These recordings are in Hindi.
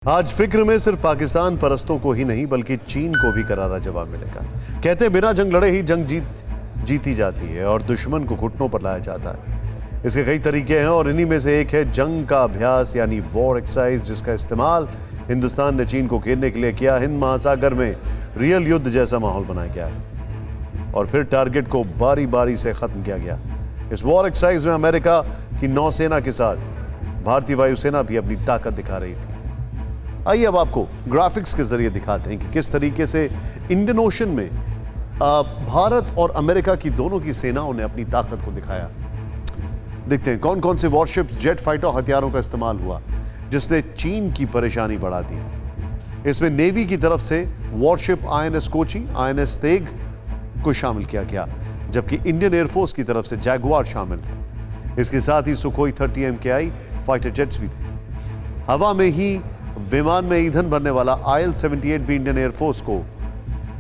आज फिक्र में सिर्फ पाकिस्तान परस्तों को ही नहीं बल्कि चीन को भी करारा जवाब मिलेगा। कहते हैं बिना जंग लड़े ही जंग जीती जाती है और दुश्मन को घुटनों पर लाया जाता है। इसके कई तरीके हैं और इन्हीं में से एक है जंग का अभ्यास यानी वॉर एक्सरसाइज, जिसका इस्तेमाल हिंदुस्तान ने चीन को घेरने के लिए किया। हिंद महासागर में रियल युद्ध जैसा माहौल बनाया गया है और फिर टारगेट को बारी बारी से खत्म किया गया। इस वॉर एक्सरसाइज में अमेरिका की नौसेना के साथ भारतीय वायुसेना भी अपनी ताकत दिखा रही थी। आइए अब आपको ग्राफिक्स के जरिए दिखाते हैं कि किस तरीके से इंडियन ओशन में भारत और अमेरिका की दोनों की सेनाओं ने अपनी ताकत को दिखाया। देखते हैं कौन कौन से वॉरशिप्स, जेट फाइटर हथियारों का इस्तेमाल हुआ जिसने चीन की परेशानी बढ़ा दी। इसमें नेवी की तरफ से worship INS Kochi, INS Tegh को शामिल किया गया, जबकि इंडियन एयरफोर्स की तरफ से जैगुआर शामिल थे। इसके साथ ही सुखोई 30 MKI फाइटर जेट्स भी थे। हवा में ही विमान में ईंधन भरने वाला IL-78 भी इंडियन एयरफोर्स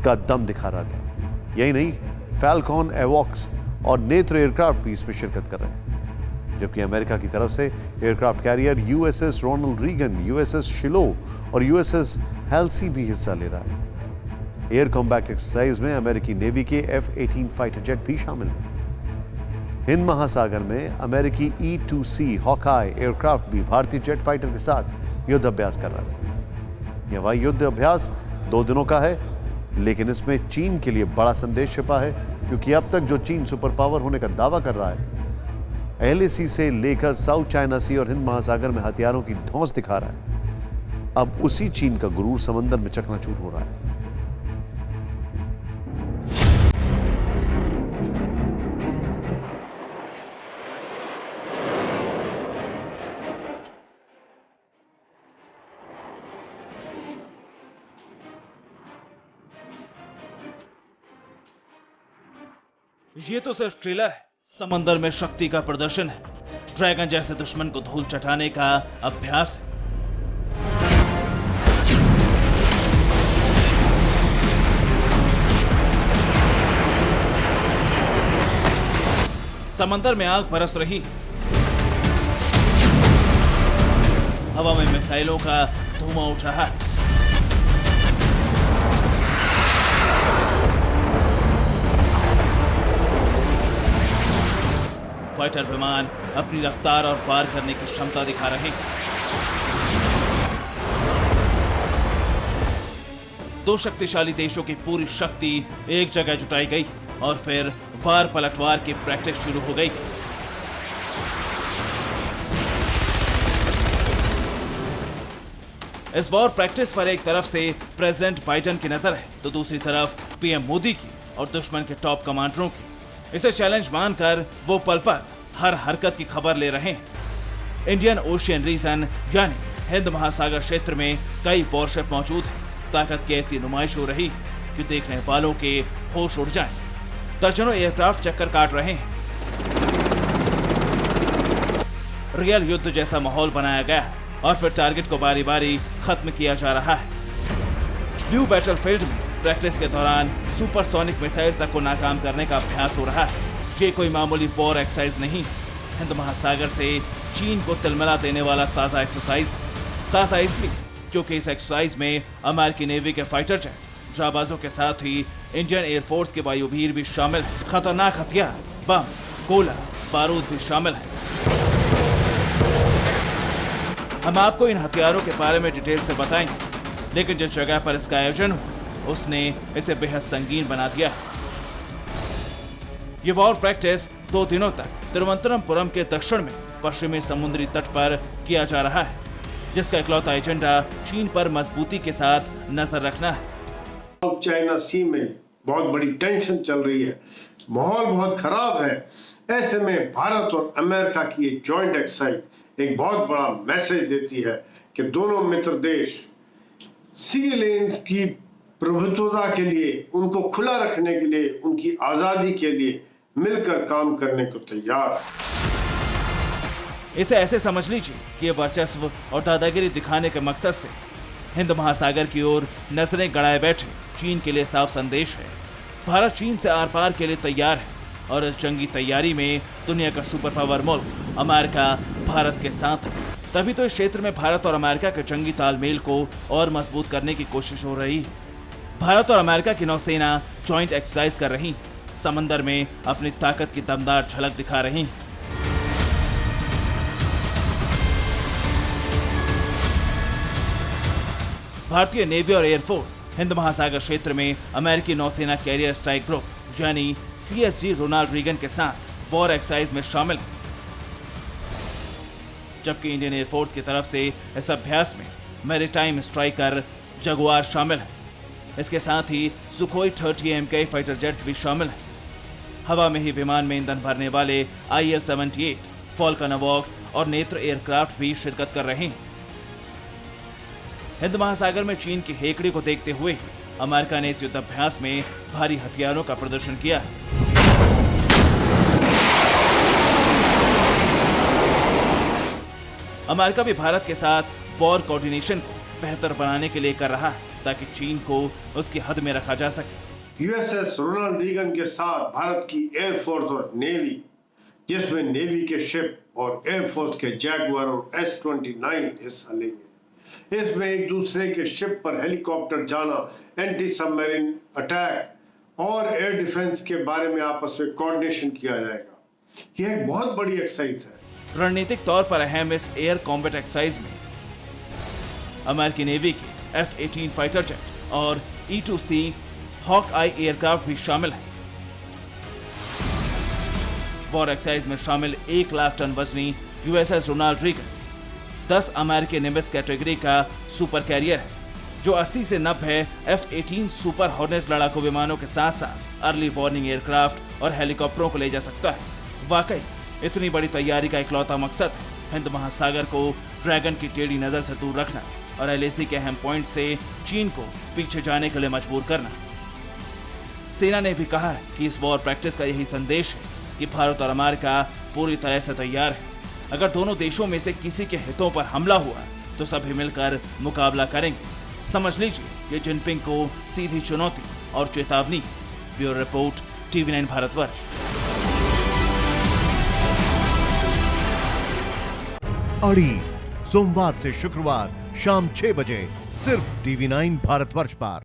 का दम दिखा रहा था। यही नहीं, फैल्कॉन, एवॉक्स और नेत्र एयरक्राफ्ट भी इसमें शिरकत कर रहे हैं, जबकि अमेरिका की तरफ से aircraft carrier USS Ronald Reagan, USS Shiloh और USS हेल्सी भी हिस्सा ले रहा है। एयर कॉम्बैट एक्सरसाइज में अमेरिकी नेवी के F-18 फाइटर जेट भी शामिल हैं। हिंद महासागर में अमेरिकी E-2C हॉकाई एयरक्राफ्ट भी भारतीय जेट फाइटर के साथ युद्ध अभ्यास कर रहा है। यह हवाई युद्ध अभ्यास 2 दिनों का है, लेकिन इसमें चीन के लिए बड़ा संदेश छिपा है, क्योंकि अब तक जो चीन सुपर पावर होने का दावा कर रहा है, LAC से लेकर साउथ चाइना सी और हिंद महासागर में हथियारों की धौंस दिखा रहा है, अब उसी चीन का गुरूर समंदर में चकनाचूर हो रहा है। ये तो सिर्फ ट्रेलर है, समंदर में शक्ति का प्रदर्शन है, ड्रैगन जैसे दुश्मन को धूल चटाने का अभ्यास है। समंदर में आग बरस रही, हवा में मिसाइलों का धुआं उठ रहा है। फाइटर विमान अपनी रफ्तार और पार करने की क्षमता दिखा रहे हैं। 2 शक्तिशाली देशों की पूरी शक्ति एक जगह जुटाई गई और फिर वार पलटवार की प्रैक्टिस शुरू हो गई। इस वॉर प्रैक्टिस पर एक तरफ से प्रेसिडेंट बाइडेन की नजर है, तो दूसरी तरफ PM मोदी की और दुश्मन के टॉप कमांडरों की। इसे चैलेंज मानकर वो पल पल हर हरकत की खबर ले रहे हैं। इंडियन ओशियन रीजन यानी हिंद महासागर क्षेत्र में कई वॉरशिप मौजूद हैं। ताकत की ऐसी नुमाइश हो रही कि देखने वालों के होश उड़ जाएं। दर्जनों एयरक्राफ्ट चक्कर काट रहे हैं। रियल युद्ध जैसा माहौल बनाया गया और फिर टारगेट को बारी बारी खत्म किया जा रहा है। न्यू बैटलफील्ड में प्रैक्टिस के दौरान सुपरसोनिक मिसाइल तक को नाकाम करने का अभ्यास हो रहा है। ये कोई मामूली वॉर एक्सरसाइज नहीं, हिंद महासागर से चीन को तिलमिला देने वाला ताजा एक्सरसाइज। ताजा इसलिए क्योंकि इस एक्सरसाइज में अमेरिकी नेवी के फाइटर जेट, जाबाजों के साथ ही इंडियन एयरफोर्स के वायुवीर भी शामिल है। खतरनाक हथियार, बम, गोला, बारूद भी शामिल है। हम आपको इन हथियारों के बारे में डिटेल से बताएंगे, लेकिन जिस जगह पर इसका आयोजन हुआ उसने इसे बेहद संगीन बना दिया है। ये वॉर प्रैक्टिस 2 दिनों तक तिरुवनंतपुरम के दक्षिण में पश्चिमी समुद्री तट पर किया जा रहा है, जिसका इकलौता एजेंडा चीन पर मजबूती के साथ नजर रखना है। साउथ चाइना सी में बहुत बड़ी टेंशन चल रही है, माहौल बहुत खराब है। ऐसे में भारत और अमेरिका की ये जॉइंट एक्सरसाइज एक बहुत बड़ा मैसेज देती है कि दोनों मित्र देश सी लेन की प्रभुत्वता के लिए, उनको खुला रखने के लिए, उनकी आजादी के लिए मिलकर काम करने को तैयार है। इसे ऐसे समझ लीजिए कि ये वर्चस्व और दादागिरी दिखाने के मकसद से हिंद महासागर की ओर नजरें गड़ाए बैठे चीन के लिए साफ संदेश है। भारत चीन से आर पार के लिए तैयार है और इस जंगी तैयारी में दुनिया का सुपर पावर मुल्क अमेरिका भारत के साथ है। तभी तो इस क्षेत्र में भारत और अमेरिका के जंगी तालमेल को और मजबूत करने की कोशिश हो रही है। भारत और अमेरिका की नौसेना जॉइंट एक्सरसाइज कर रही, समंदर में अपनी ताकत की दमदार झलक दिखा रही। भारतीय नेवी और एयरफोर्स हिंद महासागर क्षेत्र में अमेरिकी नौसेना कैरियर स्ट्राइक ग्रुप यानी CSG रोनाल्ड रीगन के साथ वॉर एक्सरसाइज में शामिल है, जबकि इंडियन एयरफोर्स की तरफ से इस अभ्यास में मैरीटाइम स्ट्राइकर जगुआर शामिल है। इसके साथ ही सुखोई 30 MK फाइटर जेट्स भी शामिल हैं। हवा में ही विमान में ईंधन भरने वाले IL-78, फॉल्कन अवॉक्स और नेत्र एयरक्राफ्ट भी शिरकत कर रहे हैं। हिंद महासागर में चीन की हेकड़ी को देखते हुए अमेरिका ने इस युद्धाभ्यास में भारी हथियारों का प्रदर्शन किया है। अमेरिका भी भारत के साथ वॉर कोऑर्डिनेशन को बेहतर बनाने के लिए कर रहा है, ताकि चीन को उसकी हद में रखा जा सके। USS रोनाल्ड रीगन के साथ भारत की एयरफोर्स और नेवी, जिसमें नेवी के शिप और एयरफोर्स के जैगुआर और S-29 हिस्सा लेंगे। इसमें एक दूसरे के शिप पर हेलीकॉप्टर जाना, एंटी सबमरीन अटैक और एयर डिफेंस के बारे में आपस में कोऑर्डिनेशन किया जाएगा। यह एक बहुत बड़ी एक्सरसाइज है। रणनीतिक तौर पर अहम इस एयर कॉम्बैट एक्सरसाइज में अमेरिकी नेवी के F-18 फाइटर जेट और E-2C हॉक आई एयरक्राफ्ट भी शामिल हैं। वॉर एक्सरसाइज में शामिल 1 लाख टन वजनी USS रोनाल्ड रीगन 10 अमेरिकी निमित्स कैटेगरी का सुपर कैरियर है, जो 80 से 90 F-18 सुपर हॉर्नेट लड़ाकू विमानों के साथ साथ अर्ली वार्निंग एयरक्राफ्ट और हेलीकॉप्टरों को ले जा सकता है। वाकई इतनी बड़ी तैयारी का इकलौता मकसद है हिंद महासागर को ड्रैगन की टेढ़ी नजर से दूर रखना और LAC के अहम पॉइंट से चीन को पीछे जाने के लिए मजबूर करना। सेना ने भी कहा है कि इस वॉर प्रैक्टिस का यही संदेश है कि भारत और अमेरिका पूरी तरह से तैयार है। अगर दोनों देशों में से किसी के हितों पर हमला हुआ तो सभी मिलकर मुकाबला करेंगे। समझ लीजिए ये जिनपिंग को सीधी चुनौती और चेतावनी। Bureau report, TV9 Bharatvarsh. अड़ी सोमवार से शुक्रवार शाम 6 बजे सिर्फ TV9 भारतवर्ष पर।